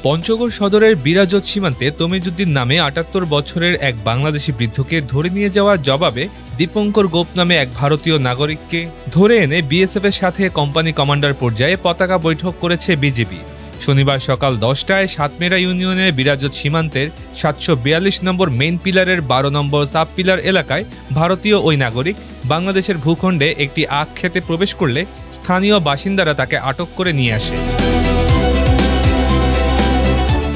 পঞ্চগড় সদরের বিরাজত সীমান্তে তমিজুদ্দিন নামে ৭৮ বছরের এক বাংলাদেশি বৃদ্ধকে ধরে নিয়ে যাওয়ার জবাবে দীপঙ্কর গোপ নামে এক ভারতীয় নাগরিককে ধরে এনে বিএসএফের সাথে কোম্পানি কমান্ডার পর্যায়ে পতাকা বৈঠক করেছে বিজিবি। শনিবার সকাল ১০টায় সাতমেরা ইউনিয়নের বিরাজত সীমান্তের ৭৪২ নম্বর মেইন পিলারের ১২ নম্বর সাব পিলার এলাকায় ভারতীয় ওই নাগরিক বাংলাদেশের ভূখণ্ডে একটি আখ খেতে প্রবেশ করলে স্থানীয় বাসিন্দারা তাকে আটক করে নিয়ে আসে।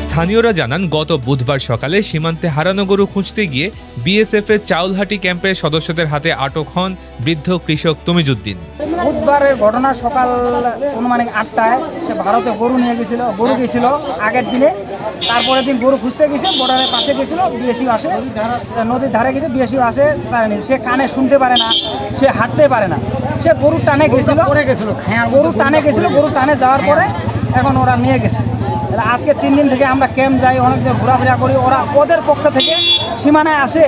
স্থানীয়রা জানান, গত বুধবার সকালে সীমান্তে হারানো গরু খুঁজতে গিয়ে বিএসএফের চাউলহাটি ক্যাম্পের সদস্যদের হাতে আটক হন বৃদ্ধ কৃষক তমিজুদ্দিন। বুধবারের ঘটনা সকাল অনুমানিক ৮টায় সে ভারতে গরু গেছিল আগের দিনে। তারপরে দিন গরু খুঁজতে গেছে, বর্ডারের পাশে গেছিল, বিএসএফ আসে, নদীর ধারে গেছে, বিএসএফ আসে, সে কানে শুনতে পারে না, সে হাঁটতে পারে না, সে গরুর টানে গেছিল, গরুর টানে যাওয়ার পরে এখন ওরা নিয়ে গেছে। আজকে ৩ দিন থেকে আমরা ক্যাম্প যাই, অনেকদিন ঘোরাফেরা করি, ওরা ওদের পক্ষ থেকে সীমানায় আসে,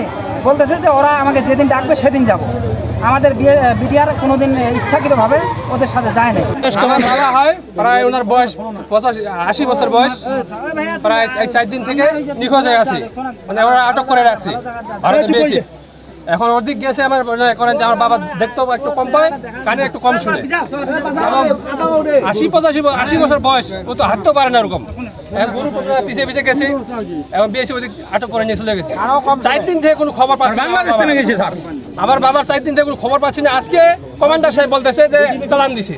বলতেছে যে ওরা আমাকে যেদিন ডাকবে সেদিন যাব। আমাদের বিটিআর কোনোদিন ইচ্ছাকৃতভাবে ওদের সাথে যায় না। বলা হয় প্রায় ওনার বয়স ৮০ বছর বয়স, প্রায় ৪ দিন থেকে নিখোঁজ হয়ে আছে, মানে ওরা আটক করে রাখছে ভারতে পেয়েছে। এখন ওর দিক গেছে, আমার মনে করেন যে আমার বাবা দেখতেও একটু কম পায়, কানে একটু কম শুনে, এবং ৮০ বছর বয়স, ও তো হাঁটতেও পারে না ওরকম। গরু পিছিয়ে পিছিয়ে গেছে এবং বিএসএফ ওদিক আটক করে নিয়ে চলে গেছে। ৪ দিন থেকে কোনো খবর পাচ্ছি না। আমার বাবার ৪ দিন থেকে কোনো খবর পাচ্ছি না। আজকে কমান্ডার সাহেব বলতেছে যে চালান দিছে,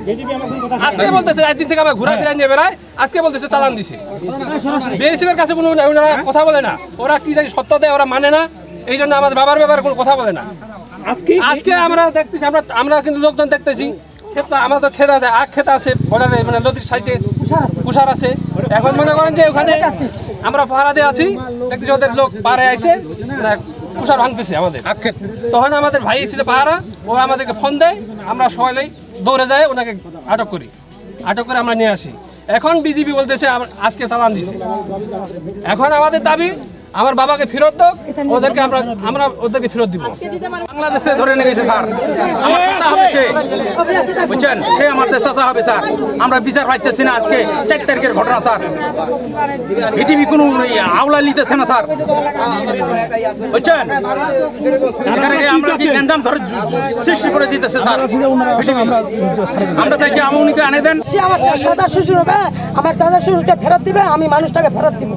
আজকে বলতেছে ৪ দিন থেকে আমার ঘোরাফেরা নিয়ে বেড়ায়, আজকে বলতেছে চালান দিছে। বিএসএফ এর কাছে কোনো ওনারা কথা বলে না, ওরা কি জানি সত্য দেয় ওরা মানে না, এই জন্য আমাদের বাবার ব্যাপারে কোনো কথা বলে না। আজকে আমরা দেখতেছি, আমরা কিন্তু লোকজন দেখতেছি, আমাদের তো ক্ষেত আছে, আখ ক্ষেত আছে, বর্ডারে মানে নদীর সাইডে কুষার আছে। এখন মনে করেন যে ওখানে আমরা পাহারা দিয়ে আছি, দেখতেছি ওদের লোক পাহাড়ে আইসে কুষার ভাঙতেছে আমাদের আখ ক্ষেত। তখন আমাদের ভাই ছিল পাহারা, ও আমাদেরকে ফোন দেয়, আমরা সবাই দৌড়ে যাই, ওনাকে আটক করে আমরা নিয়ে আসি। এখন বিজিবি বলতেছে আজকে চালান দিছে। এখন আমাদের দাবি আমার বাবাকে ফেরত দাও, আমরা ওদেরকে ফেরত দিব। বাংলাদেশে ধরে নিয়ে গেছে স্যার, আমার কথা হবে সে, বুঝছেন, সে আমার দেশে হবে স্যার। আমরা বিচার পাইতেছি না। আজকে ৪ তারিখের ঘটনা স্যার, ভিটিভি কোনো আওলা নিতেছে না স্যার, বুঝছেন। আমরা কি গেন্দাম ধরে সৃষ্টি করে দিতেছে স্যার। আমরা চাইছি আমুনিকে আনে দেন, সে আমার সাদা শ্বশুর হবে, আমার দাদা শ্বশুরকে ফেরত দিবে, আমি মানুষটাকে ফেরত দিব।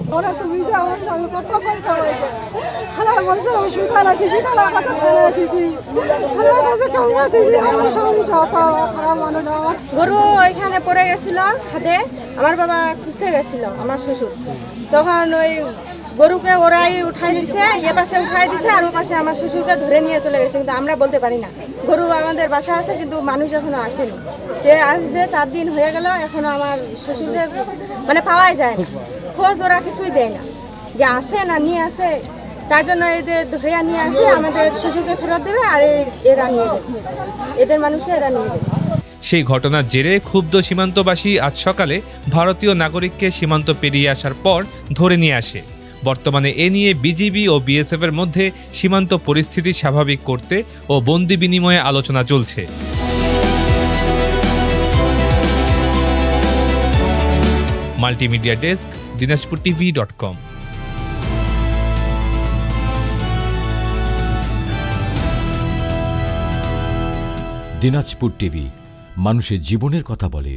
গরু ওইখানে পড়ে গেছিল খাদে, আমার বাবা খুঁজতে গেছিল আমার শ্বশুর, তখন ওই গরুকে ওরাই উঠাই দিছে, এ পাশে উঠাই দিছে, আর ও পাশে আমার শ্বশুরকে ধরে নিয়ে চলে গেছে। কিন্তু আমরা বলতে পারি না, গরু আমাদের বাসা আছে কিন্তু মানুষ এখনো আসেনি। যে আসছে ৪ দিন হয়ে গেল, এখনো আমার শ্বশুরকে মানে পাওয়াই যায় না, খোঁজ ওরা কিছুই দেয় না যে আসে না নিয়ে আসে। তার জন্য এদের ধরে নিয়ে আসে, আমাদের শ্বশুরকে ফেরত দেবে, আর এরা নিয়ে যাবে, এদের মানুষকে এরা নিয়ে যাবে। সেই ঘটনার জেরে ক্ষুব্ধ সীমান্তবাসী আজ সকালে ভারতীয় নাগরিককে সীমান্ত পেরিয়ে আসার পর ধরে নিয়ে আসে। বর্তমানে এ নিয়ে বিজিবি ও বিএসএফ এর মধ্যে সীমান্ত পরিস্থিতি স্বাভাবিক করতে ও বন্দি বিনিময়ে আলোচনা চলছে। Multimedia desk, dinajpurtv.com। Dinajpur TV, মানুষের জীবনের কথা বলে।